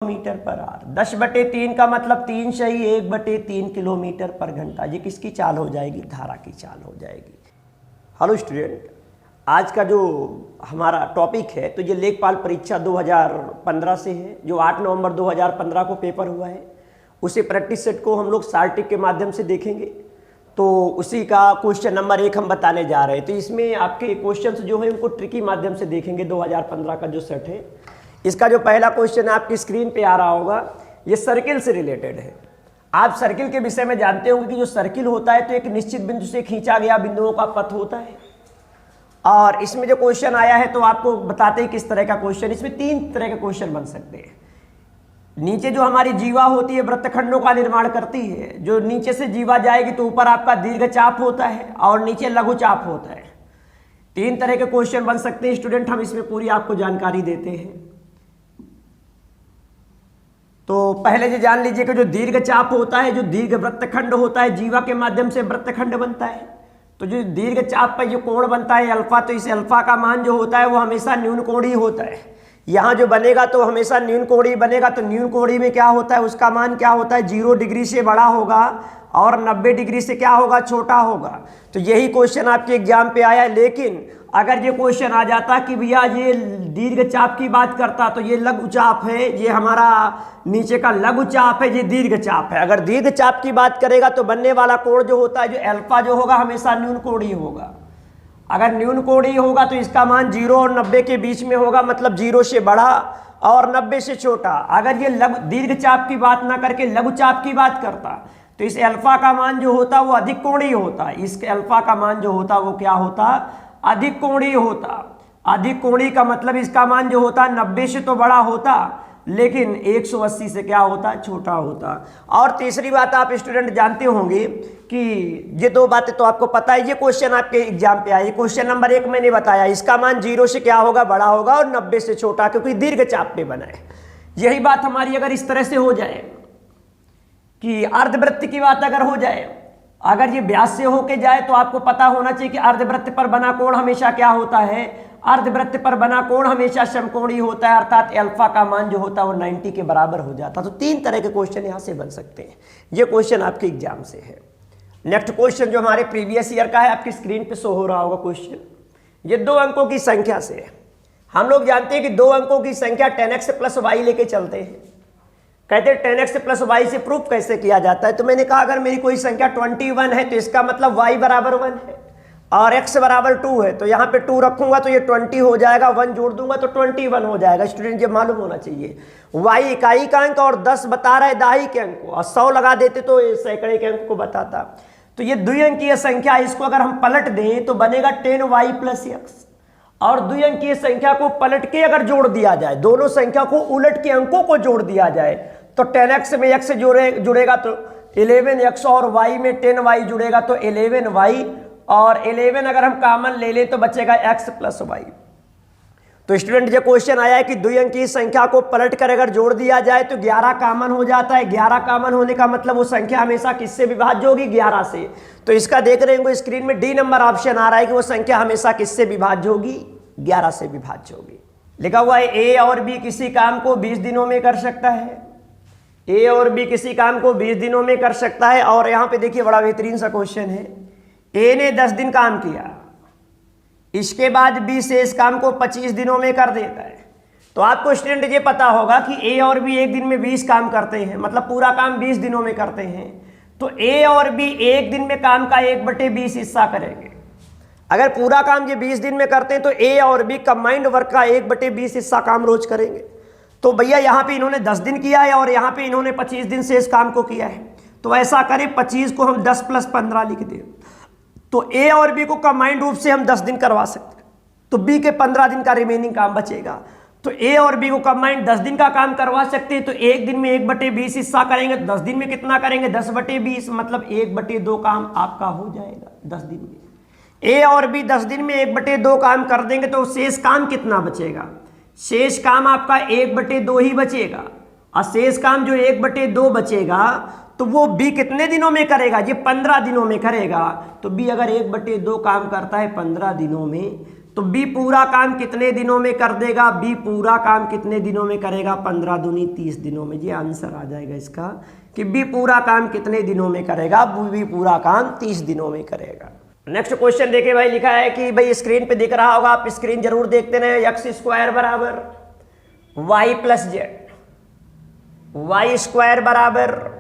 Metre per hour. 10/3 का मतलब 3 सही 1/3 किलोमीटर पर घंटा। ये किसकी चाल हो जाएगी? धारा की चाल हो जाएगी। हेलो स्टूडेंट, आज का जो हमारा टॉपिक है तो ये लेखपाल परीक्षा 2015 से है, जो 8 नवंबर 2015 को पेपर हुआ है। उसी प्रैक्टिस सेट को हम लोग सार्टिक के माध्यम से देखेंगे। तो उसी का क्वेश्चन नंबर 1 हम बताने जा रहे हैं। तो इसमें आपके क्वेश्चंस जो है उनको ट्रिकी माध्यम से देखेंगे। 2015 का जो सेट है, इसका जो पहला क्वेश्चन है आपकी स्क्रीन पे आ रहा होगा, ये सर्किल से रिलेटेड है। आप सर्किल के विषय में जानते होंगे कि जो सर्किल होता है तो एक निश्चित बिंदु से खींचा गया बिंदुओं का पथ होता है। और इसमें जो क्वेश्चन आया है तो आपको बताते हैं किस तरह का क्वेश्चन। इसमें 3 तरह के क्वेश्चन बन सकते हैं। नीचे जो हमारी जीवा होती है वृत्तखंडों का निर्माण करती है। जो नीचे से जीवा जाएगी तो ऊपर आपका दीर्घ चाप होता है और नीचे लघु चाप होता है। 3 तरह के क्वेश्चन बन सकते हैं स्टूडेंट, हम इसमें पूरी आपको जानकारी देते हैं। तो पहले ये जान लीजिए कि जो दीर्घ चाप होता है, जो दीर्घ वृत्तखंड होता है, जीवा के माध्यम से वृत्तखंड बनता है। तो जो दीर्घ चाप पर जो कोण बनता है अल्फा, तो इस अल्फा का मान जो होता है वो हमेशा न्यून कोणीय होता है। यहाँ जो बनेगा तो हमेशा न्यून कोणीय बनेगा। तो न्यून कोणीय में क्या होता है, उसका मान क्या होता है, 0 डिग्री से बड़ा होगा और 90 डिग्री से क्या होगा, छोटा होगा। तो यही क्वेश्चन आपके एग्जाम पे आया है। लेकिन अगर ये क्वेश्चन आ जाता कि भैया ये दीर्घ चाप की बात करता तो ये लघु चाप है, ये हमारा नीचे का लघु चाप है, ये दीर्घ चाप है। अगर दीर्घ चाप की बात करेगा तो बनने वाला कोण जो होता है, जो अल्फा जो होगा हमेशा न्यून कोणीय होगा। अगर न्यून कोणीय होगा तो इसका मान 0 और 90 के बीच में होगा, मतलब 0 से बड़ा और 90 से छोटा। अगर ये दीर्घ चाप की बात ना करके लघु चाप की बात करता तो इस अल्फा का मान जो होता वो अधिक कोणीय होता। इस अल्फा का मान जो होता वो क्या होता, अधिक कोणीय होता। अधिक कोणीय का मतलब इसका मान जो होता 90 से तो बड़ा होता लेकिन 180 से क्या होता, छोटा होता। और तीसरी बात आप स्टूडेंट जानते होंगे कि ये 2 बातें तो आपको पता है। ये क्वेश्चन आपके एग्जाम पे आया, क्वेश्चन नंबर 1 मैंने बताया, इसका मान 0 से क्या होगा, बड़ा होगा और 90 से छोटा, क्योंकि दीर्घ चाप पे बना है। यही बात हमारी अगर इस तरह से हो जाए कि अर्धवृत्त की बात अगर हो जाए, अगर ये व्यास से होके जाए तो आपको पता होना चाहिए कि अर्धवृत्त पर बना कोण हमेशा क्या होता है, अर्धवृत्त पर बना कोण हमेशा समकोणीय होता है, अर्थात अल्फा का मान जो होता है वो 90 के बराबर हो जाता। तो 3 तरह के क्वेश्चन यहां से बन सकते हैं। ये क्वेश्चन आपके एग्जाम से है। नेक्स्ट क्वेश्चन जो हमारे प्रीवियस ईयर का है, आपकी स्क्रीन पे शो हो रहा होगा क्वेश्चन। ये 2 अंकों की संख्या से है। हम लोग जानते हैं कि 2 अंकों की संख्या 10x + y लेके चलते हैं। कहते हैं 10x + y से प्रूफ कैसे किया जाता है। तो मैंने कहा अगर मेरी कोई संख्या 21 है तो इसका मतलब y = 1 है और x = 2 है। तो यहाँ पे 2 रखूंगा तो ये 20 हो जाएगा, 1 जोड़ दूंगा तो 21 हो जाएगा। स्टूडेंट ये मालूम होना चाहिए, y इकाई का अंक और 10 बता रहा है दहाई के अंक को, और 100 लगा देते तो सैकड़े के अंक को बताता। तो ये द्विअंकीय संख्या, इसको अगर हम पलट दें तो बनेगा 10y + x। और द्विअंकीय संख्या को पलट के अगर जोड़ दिया जाए, दोनों संख्या को उलट के अंकों को जोड़ दिया जाए तो 10x में x जुड़ेगा तो 11x और y में 10y जुड़ेगा तो 11y, और 11 अगर हम कॉमन ले लें तो बचेगा x + y। तो स्टूडेंट ये क्वेश्चन आया है कि द्विअंकीय संख्या को पलट कर अगर जोड़ दिया जाए तो 11 कॉमन हो जाता है। 11 कॉमन होने का मतलब वो संख्या हमेशा किससे विभाज्य होगी, 11 से। तो इसका देख रहे हैं स्क्रीन में D नंबर ऑप्शन आ रहा है कि वो संख्या हमेशा किससे विभाज्य होगी, 11 से विभाज्य होगी। लिखा हुआ है A और B किसी काम को 20 दिनों में कर सकता है। A और B किसी काम को 20 दिनों में कर सकता है। और यहाँ पे देखिए बड़ा बेहतरीन सा क्वेश्चन है। A ने 10 दिन काम किया, इसके बाद B से इस काम को 25 दिनों में कर देता है। तो आपको स्टूडेंट ये पता होगा कि A और B एक दिन में 20 काम करते हैं, मतलब पूरा काम 20 दिनों में करते हैं। तो A और B एक दिन में काम का 1/20 हिस्सा करेंगे। अगर पूरा काम ये 20 दिन में करते हैं तो A और B कंबाइंड वर्क का 1/20 हिस्सा काम रोज करेंगे। तो भैया यहाँ पे इन्होंने 10 दिन किया है और यहाँ पे इन्होंने 25 दिन से इस काम को किया है। तो ऐसा करें 25 को हम 10 + 15 लिख दें तो A और B को कंबाइंड रूप से हम 10 दिन करवा सकते हैं। तो B के 15 दिन का रिमेनिंग काम बचेगा। तो A और B को कंबाइंड 10 दिन का काम करवा सकते हैं। तो एक दिन में 1/20 हिस्सा करेंगे, 10 दिन में कितना करेंगे, 10/20, मतलब 1/2 काम आपका हो जाएगा 10 दिन में। A और B 10 दिन में 1/2 काम कर देंगे तो शेष काम कितना बचेगा, शेष काम आपका 1/2 ही बचेगा। और शेष काम जो 1/2 बचेगा तो वो B कितने दिनों में करेगा, ये 15 दिनों में करेगा। तो B अगर 1/2 काम करता है 15 दिनों में तो बी पूरा काम कितने दिनों में कर देगा? बी पूरा काम कितने दिनों में करेगा? 15 दूनी 30 दिनों में। ये आंसर आ जाएगा इसका कि बी पूरा काम कितने दिनों में करेगा? बी पूरा काम 30 दिनों में करेगा। नेक्स्ट क्वेश्चन देखिए भाई, लिखा है कि भाई स्क्रीन पे दिख रहा होगा, आप स्क्रीन जरूर देखते रहे। एक्स स्क्वायर बराबर y plus z, y square बराबर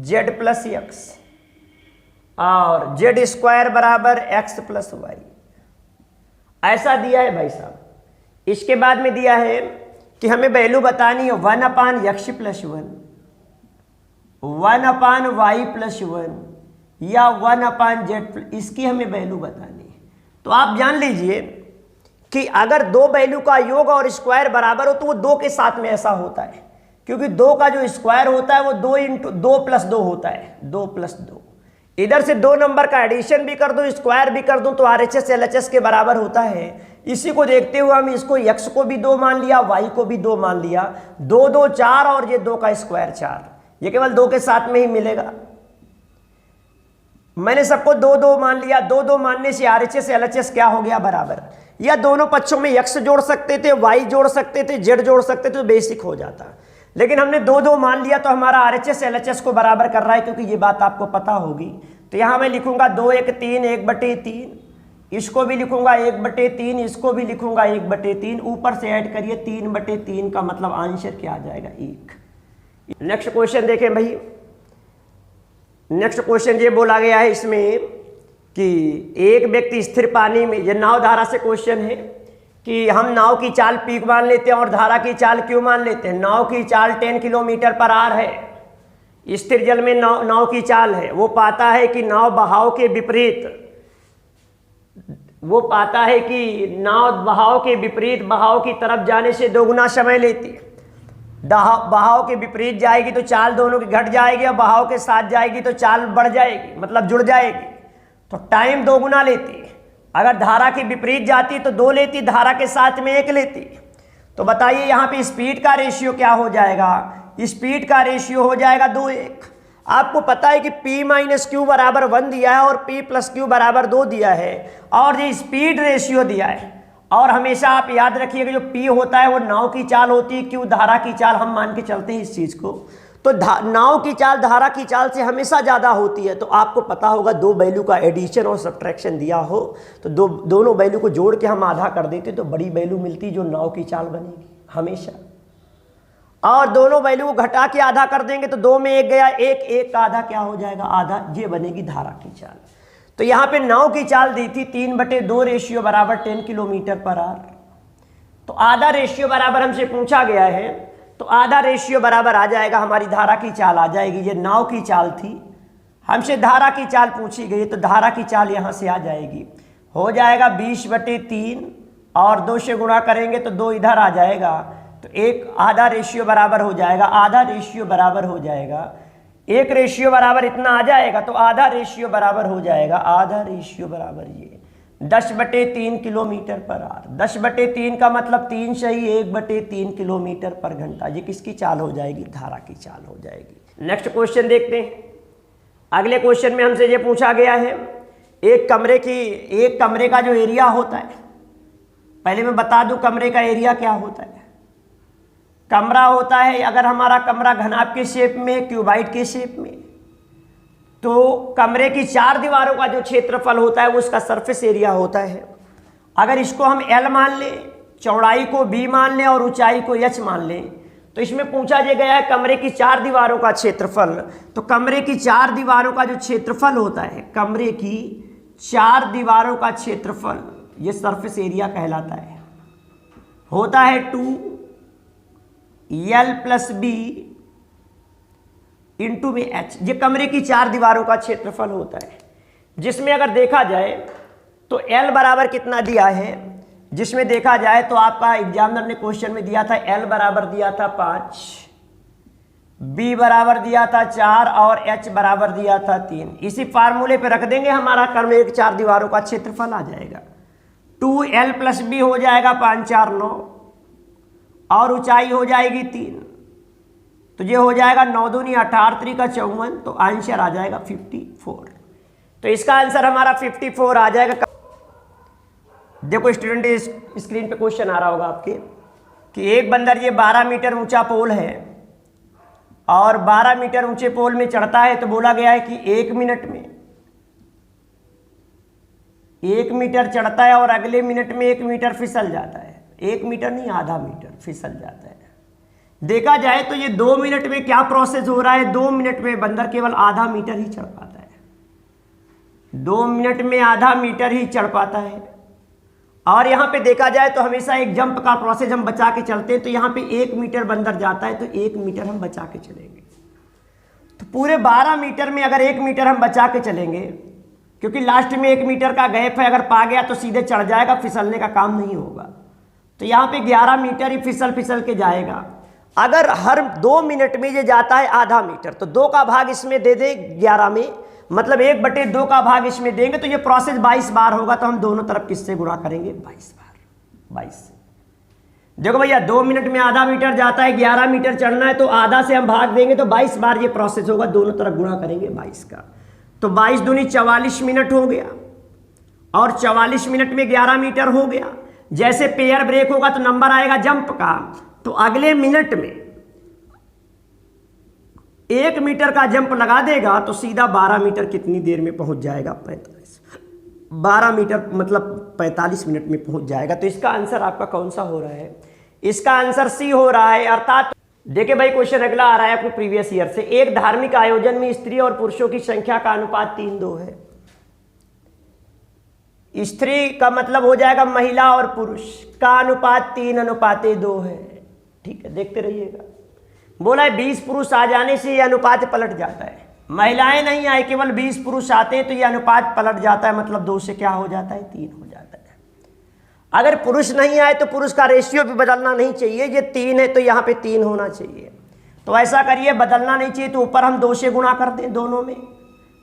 जेड प्लस एक्स और जेड स्क्वायर बराबर एक्स प्लस वाई, ऐसा दिया है भाई साहब। इसके बाद में दिया है कि हमें वैल्यू बतानी है 1/x प्लस 1, 1/y प्लस 1 या 1/z, इसकी हमें वैल्यू बतानी है। तो आप जान लीजिए कि अगर दो वैल्यू का योग और स्क्वायर बराबर हो तो वो 2 के साथ में ऐसा होता है, क्योंकि 2 का जो स्क्वायर होता है वो 2 × 2 + 2 होता है, 2 + 2। इधर से 2 नंबर का एडिशन भी कर दो, स्क्वायर भी कर दो तो RHS LHS के बराबर होता है। इसी को देखते हुए हम इसको x को भी 2 मान लिया, y को भी 2 मान लिया। 2 2 4 और ये 2 का स्क्वायर 4, ये केवल 2 के साथ में ही मिलेगा। मैंने सबको 2 2 मान लिया। 2 2 मानने से RHS LHS क्या हो गया? बराबर। या दोनों पक्षों में x जोड़ सकते थे, y जोड़ सकते थे, z जोड़ सकते थे तो बेसिक हो जाता। लेकिन हमने 2 2 मान लिया तो हमारा RHS LHS को बराबर कर रहा है, क्योंकि ये बात आपको पता होगी। तो यहां मैं लिखूंगा 2 1 3 1/3, इसको भी लिखूंगा 1/3, इसको भी लिखूंगा 1/3, ऊपर से ऐड करिए 3/3 का मतलब आंसर क्या आ जाएगा? 1। नेक्स्ट क्वेश्चन देखें भाई। नेक्स्ट क्वेश्चन ये बोला गया है इसमें कि एक व्यक्ति स्थिर पानी में, ये नाव धारा से क्वेश्चन है कि हम नाव की चाल P मान लेते हैं और धारा की चाल Q मान लेते हैं। नाव की चाल 10 km/h है, स्थिर जल में नाव की चाल है। वो पाता है कि नाव बहाव के विपरीत बहाव की तरफ जाने से 2 गुना समय लेती है। बहाव के विपरीत जाएगी तो चाल दोनों की घट जाएगी, और बहाव के साथ जाएगी तो चाल बढ़ जाएगी, मतलब जुड़ जाएगी, तो टाइम 2 गुना लेती है। अगर धारा के विपरीत जाती तो 2 लेती, धारा के साथ में 1 लेती। तो बताइए यहाँ पे स्पीड का रेशियो क्या हो जाएगा? स्पीड का रेशियो हो जाएगा 2:1। आपको पता है कि P - Q बराबर 1 दिया है और P + Q बराबर 2 दिया है, और ये स्पीड रेशियो दिया है। और हमेशा आप याद रखिएगा जो P होता है वो नाव की चाल होती है, Q धारा की चाल। हम मान के चलते हैं इस चीज को, तो नाव की चाल धारा की चाल से हमेशा ज्यादा होती है। तो आपको पता होगा 2 वैल्यू का एडिशन और सब्ट्रैक्शन दिया हो तो दोनों वैल्यू को जोड़ के हम आधा कर देते तो बड़ी वैल्यू मिलती जो नाव की चाल बनेगी हमेशा। और दोनों वैल्यू को घटा के आधा कर देंगे तो 2 में 1 गया, 1 का आधा क्या हो जाएगा? आधा। ये बनेगी धारा की चाल। तो यहाँ पे नाव की चाल दी थी 3/2 रेशियो बराबर 10 km/h। तो आधा रेशियो बराबर हमसे पूछा गया है, तो आधा रेशियो बराबर आ जाएगा हमारी धारा की चाल आ जाएगी। ये नाव की चाल थी, हमसे धारा की चाल पूछी गई, तो धारा की चाल यहाँ से आ जाएगी, हो जाएगा 20/3 और 2 से गुणा करेंगे तो 2 इधर आ जाएगा, तो 1 आधा रेशियो बराबर हो जाएगा। आधा रेशियो बराबर हो जाएगा 1 रेशियो बराबर इतना आ जाएगा, तो आधा रेशियो बराबर हो जाएगा, आधा रेशियो बराबर ये 10/3 km/h। 10/3 का मतलब 3 सही 1/3 km/घंटा। ये किसकी चाल हो जाएगी? धारा की चाल हो जाएगी। नेक्स्ट क्वेश्चन देखते हैं। अगले क्वेश्चन में हमसे ये पूछा गया है एक कमरे का जो एरिया होता है, पहले मैं बता दूं कमरे का एरिया क्या होता है। कमरा होता है, अगर हमारा कमरा घनाभ के शेप में, क्यूबाइड के शेप में, तो कमरे की 4 दीवारों का जो क्षेत्रफल होता है वो उसका सरफेस एरिया होता है। अगर इसको हम L मान लें, चौड़ाई को B मान लें और ऊंचाई को H मान लें, तो इसमें पूछा गया है कमरे की 4 दीवारों का क्षेत्रफल। तो कमरे की 4 दीवारों का जो क्षेत्रफल होता है, कमरे की 4 दीवारों का क्षेत्रफल, ये सरफेस एरिया कहलाता है, होता है 2L + B इंटू में H। ये कमरे की 4 दीवारों का क्षेत्रफल होता है, जिसमें अगर देखा जाए तो L बराबर कितना दिया है, जिसमें देखा जाए तो आपका एग्जामिनर ने क्वेश्चन में दिया था L बराबर दिया था 5, B बराबर दिया था 4 और H बराबर दिया था 3। इसी फार्मूले पे रख देंगे, हमारा कमरे की 4 दीवारों का क्षेत्रफल आ जाएगा। 2L + B हो जाएगा 5 4 9 और ऊंचाई हो जाएगी 3, तो ये हो जाएगा 9 दूनी 18 3 का 54, तो आंसर आ जाएगा 54। तो इसका आंसर हमारा 54 आ जाएगा। देखो स्टूडेंट, इस स्क्रीन पे क्वेश्चन आ रहा होगा आपके कि एक बंदर ये 12 मीटर ऊंचा पोल है और 12 मीटर ऊंचे पोल में चढ़ता है, तो बोला गया है कि 1 मिनट में 1 मीटर चढ़ता है और अगले मिनट में 1 मीटर फिसल जाता है। 1 मीटर नहीं, आधा मीटर फिसल जाता है। देखा जाए तो ये 2 मिनट में क्या प्रोसेस हो रहा है, 2 मिनट में बंदर केवल आधा मीटर ही चढ़ पाता है। 2 मिनट में आधा मीटर ही चढ़ पाता है। और यहाँ पे देखा जाए तो हमेशा एक जंप का प्रोसेस हम बचा के चलते हैं, तो यहाँ पे 1 मीटर बंदर जाता है तो 1 मीटर हम बचा के चलेंगे। तो पूरे 12 मीटर में अगर 1 मीटर हम बचा के चलेंगे, क्योंकि लास्ट में 1 मीटर का गैप है, अगर पा गया तो सीधे चढ़ जाएगा, फिसलने का काम नहीं होगा। तो यहाँ पे 11 मीटर ही फिसल के जाएगा। अगर हर 2 मिनट में ये जाता है आधा मीटर, तो 2 का भाग इसमें दे दे 11 में, मतलब 1/2 का भाग इसमें देंगे, तो ये प्रोसेस 22 बार होगा। तो हम दोनों तरफ किससे गुणा करेंगे, 22 बार, 22। देखो भैया 2 मिनट में आधा मीटर जाता है, 11 मीटर चढ़ना है, तो आधा से हम भाग देंगे तो 22 बार ये प्रोसेस होगा। दोनों तरफ गुणा करेंगे 22 का, तो 22 दूनी 44 मिनट हो गया, और 44 मिनट में 11 मीटर हो गया। जैसे पेयर ब्रेक होगा तो नंबर आएगा जंप का, तो अगले मिनट में 1 मीटर का जंप लगा देगा तो सीधा 12 मीटर कितनी देर में पहुंच जाएगा, 45। 12 मीटर मतलब 45 मिनट में पहुंच जाएगा। तो इसका आंसर आपका कौन सा हो रहा है, इसका आंसर सी हो रहा है। अर्थात देखिए भाई क्वेश्चन अगला आ रहा है अपने प्रीवियस ईयर से। एक धार्मिक आयोजन में स्त्री और पुरुषों की संख्या का अनुपात 3:2 है। स्त्री का मतलब हो जाएगा महिला और पुरुष का अनुपात 3:2 है। ठीक है, देखते रहिएगा। बोला है 20 पुरुष आ जाने से यह अनुपात पलट जाता है। महिलाएं नहीं आए, केवल 20 पुरुष आते हैं तो यह अनुपात पलट जाता है, मतलब 2 से क्या हो जाता है, 3 हो जाता है। अगर पुरुष नहीं आए तो पुरुष का रेशियो भी बदलना नहीं चाहिए। ये 3 है तो यहाँ पे 3 होना चाहिए। तो ऐसा करिए, बदलना नहीं चाहिए तो ऊपर हम 2 से गुणा कर दें दोनों में,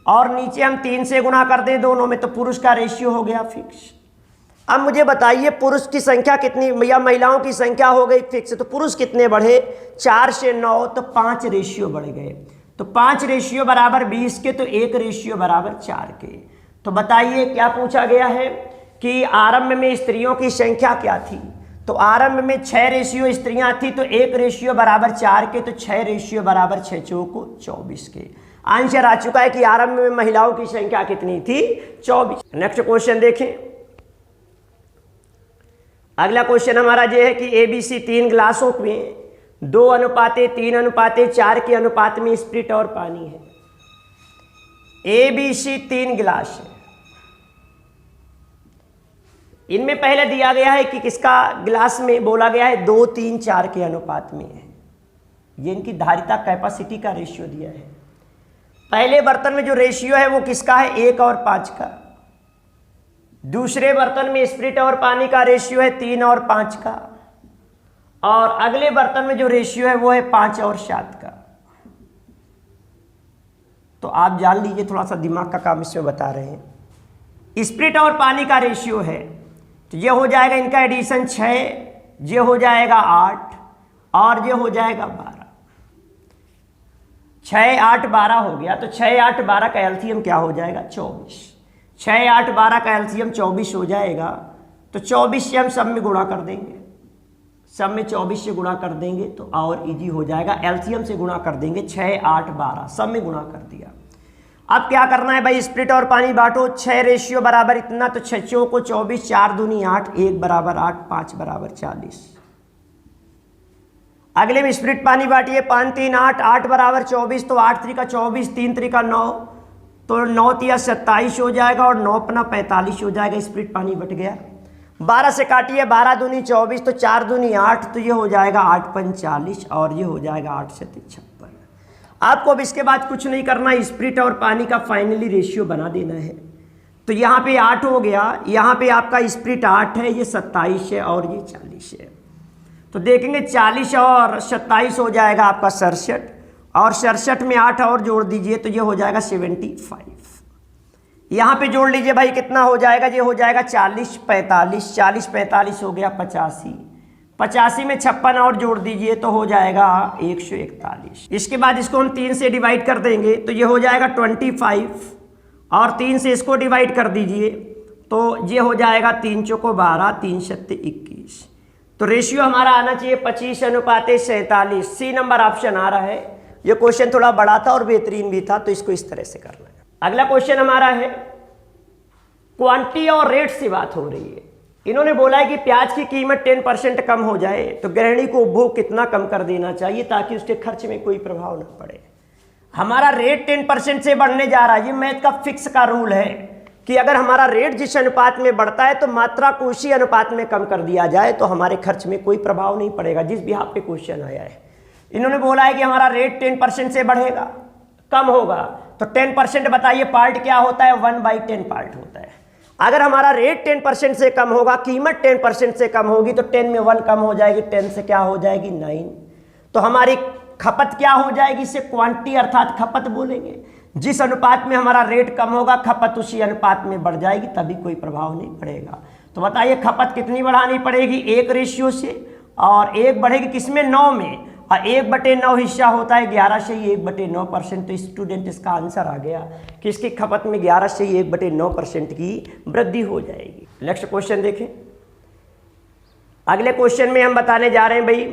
और नीचे हम 3 से गुणा कर दें दोनों में, तो पुरुष का रेशियो हो गया फिक्स। अब मुझे बताइए पुरुष की संख्या कितनी या महिलाओं की संख्या हो गई फिक्स, तो पुरुष कितने बढ़े, 4 से 9, तो 5 रेशियो बढ़ गए। तो 5 रेशियो बराबर 20 के, तो 1 रेशियो बराबर 4 के। तो बताइए क्या पूछा गया है कि आरंभ में स्त्रियों की संख्या क्या थी। तो आरंभ में 6 रेशियो स्त्रियां थी, तो 1 रेशियो बराबर 4 के, तो 6 रेशियो बराबर 6 चौको 24 के। आंसर आ चुका है कि आरंभ में महिलाओं की संख्या कितनी थी, 24। नेक्स्ट क्वेश्चन देखें। अगला क्वेश्चन हमारा ये है कि ABC 3 गिलासों में 2:3:4 के अनुपात में स्प्रिट और पानी है। ABC 3 गिलास है, इनमें पहले दिया गया है कि किसका गिलास में बोला गया है 2:3:4 के अनुपात में है। ये इनकी धारिता कैपेसिटी का रेशियो दिया है। पहले बर्तन में जो रेशियो है वो किसका है, 1 और 5 का। दूसरे बर्तन में स्प्रिट और पानी का रेशियो है 3 और 5 का, और अगले बर्तन में जो रेशियो है वो है 5 और 7 का। तो आप जान लीजिए, थोड़ा सा दिमाग का काम इसमें बता रहे हैं। स्प्रिट और पानी का रेशियो है, तो ये हो जाएगा इनका एडिशन 6, ये हो जाएगा 8, और ये हो जाएगा 12। 6, 8, 12 हो गया, तो 6, 8, 12 का एलसीएम क्या हो जाएगा, 24। 6, 8, 12 का एलसीएम 24 हो जाएगा, तो 24 से हम सब में गुणा कर देंगे, सब में 24 से गुणा कर देंगे तो और इजी हो जाएगा। एलसीएम से गुणा कर देंगे, 6, 8, 12 सब में गुणा कर दिया। अब क्या करना है भाई, स्प्रिट और पानी बांटो। 6 रेशियो बराबर इतना, तो 6 चौको 24, 4 दूनी 8, 1 बराबर 8, 5 बराबर 40। अगले में स्प्रिट पानी बांटिए, 5 3 8, 8 बराबर 24, तो 8 3 का 24, 3 3 का 9, तो 9 3 27 हो जाएगा, और 9 अपना 45 हो जाएगा। स्प्रिट पानी बट गया। 12 से काटिए, 12 दूनी 24, तो 4 दूनी 8, तो ये हो जाएगा 8 5 40, और ये हो जाएगा 8 से 56। आपको अब इसके बाद कुछ नहीं करना, स्प्रिट और पानी का फाइनली रेशियो बना देना है। तो यहाँ पे 8 हो गया, यहाँ पे आपका स्प्रिट 8 है, ये 27 है, और ये 40 है। तो देखेंगे 40 और 27 हो जाएगा आपका 67, और 67 में 8 और जोड़ दीजिए तो ये हो जाएगा 75। यहाँ पे जोड़ लीजिए भाई, कितना हो जाएगा, ये हो जाएगा 40 45, 40 45 हो गया 85। 85 में 56 और जोड़ दीजिए तो हो जाएगा 141। इसके बाद इसको हम 3 से डिवाइड कर देंगे, तो ये हो जाएगा 25, और 3 से इसको डिवाइड कर दीजिए तो ये हो जाएगा 3 चौको 12, 3 सत्ते 21। तो रेशियो हमारा आना चाहिए 25:47। सी नंबर ऑप्शन आ रहा है। ये क्वेश्चन थोड़ा बड़ा था और बेहतरीन भी था, तो इसको इस तरह से करना है। अगला क्वेश्चन हमारा है, क्वांटिटी और रेट से बात हो रही है। इन्होंने बोला है कि प्याज की कीमत 10% कम हो जाए तो गृहिणी को उपभोग कितना कम कर देना चाहिए ताकि उसके खर्च में कोई प्रभाव न पड़े। हमारा रेट 10% से बढ़ने जा रहा है। ये मैथ का फिक्स का रूल है कि अगर हमारा रेट जिस अनुपात में बढ़ता है तो मात्रा को उसी अनुपात में कम कर दिया जाए तो हमारे खर्च में कोई प्रभाव नहीं पड़ेगा। जिस भी आप पे क्वेश्चन आया है, इन्होंने बोला है कि हमारा रेट 10% से बढ़ेगा, कम होगा, तो 10% बताइए पार्ट क्या होता है? 1/10 पार्ट होता है। अगर हमारा रेट 10% से कम होगा, कीमत 10% से कम होगी, तो 10 में 1 कम हो जाएगी, 10 से क्या हो जाएगी? 9। तो हमारी खपत क्या हो जाएगी? इसे क्वांटिटी अर्थात खपत बोलेंगे। जिस अनुपात में हमारा रेट कम होगा, खपत उसी अनुपात में बढ़ जाएगी, तभी कोई प्रभाव नहीं पड़ेगा। तो बताइए खपत कितनी बढ़ानी पड़ेगी? 1 रेशियो से, और 1 बढ़ेगी किसमें? 9 में, और 1/9 हिस्सा होता है 11 से ही 1/9%। तो स्टूडेंट इसका आंसर आ गया कि इसकी खपत में 11 से ही 1/9% की वृद्धि हो जाएगी। नेक्स्ट क्वेश्चन देखें। अगले क्वेश्चन में हम बताने जा रहे हैं भाई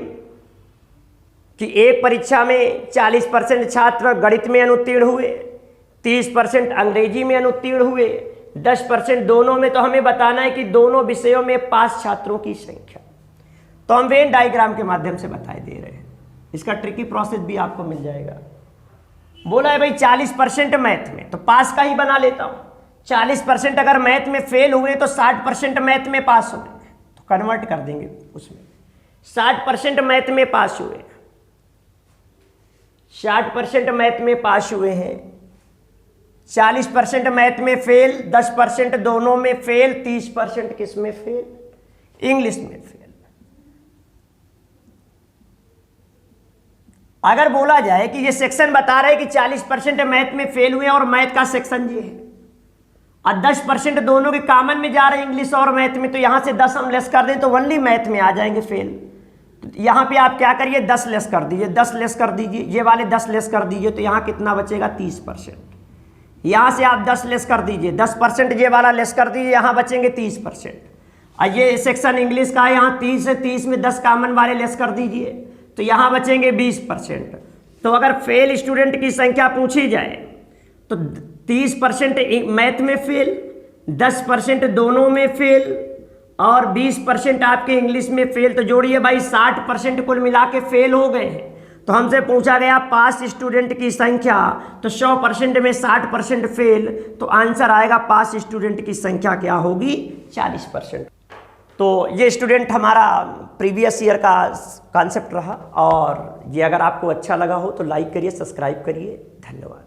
कि एक परीक्षा में 40% छात्र गणित में अनुत्तीर्ण हुए, 30% अंग्रेजी में अनुत्तीर्ण हुए, 10% दोनों में। तो हमें बताना है कि दोनों विषयों में पास छात्रों की संख्या। तो हम वेन डायग्राम के माध्यम से बताए दे रहे हैं। इसका ट्रिकी प्रोसेस भी आपको मिल जाएगा। बोला है भाई 40% मैथ में, तो पास का ही बना लेता हूं। 40% अगर मैथ में फेल हुए तो 60% मैथ में पास हुए, तो कन्वर्ट कर देंगे उसमें। 60% मैथ में पास हुए, 60% मैथ में पास हुए हैं, 40% मैथ में फेल, 10% दोनों में फेल, 30% किस में फेल? इंग्लिश में फेल। अगर बोला जाए कि ये सेक्शन बता रहे कि 40% मैथ में फेल हुए और मैथ का सेक्शन ये है, और 10% दोनों के कॉमन में जा रहे हैं इंग्लिश और मैथ में, तो यहां से 10 हम लेस कर दें तो ओनली मैथ में आ जाएंगे फेल। तो यहां पे आप क्या करिए? 10 लेस कर दीजिए, 10 लेस कर दीजिए, ये वाले 10 लेस कर दीजिए, तो यहां कितना बचेगा? 30%। यहां से आप 10 लेस कर दीजिए, 10% ये वाला लेस कर दीजिए, यहां बचेंगे 30%। और ये सेक्शन इंग्लिश का है, यहाँ 30 है, 30 में 10 कॉमन वाले लेस कर दीजिए, तो यहां बचेंगे 20%। तो अगर फेल स्टूडेंट की संख्या पूछी जाए तो 30% मैथ में फेल, 10% दोनों में फेल, और 20% आपके इंग्लिश में फेल। तो जोड़िए भाई 60% कुल मिला के फेल हो गए हैं। तो हमसे पूछा गया पास स्टूडेंट की संख्या, तो 100% में 60% फेल, तो आंसर आएगा पास स्टूडेंट की संख्या क्या होगी? 40%। तो ये स्टूडेंट हमारा प्रीवियस ईयर का कॉन्सेप्ट रहा, और ये अगर आपको अच्छा लगा हो तो लाइक करिए, सब्सक्राइब करिए। धन्यवाद।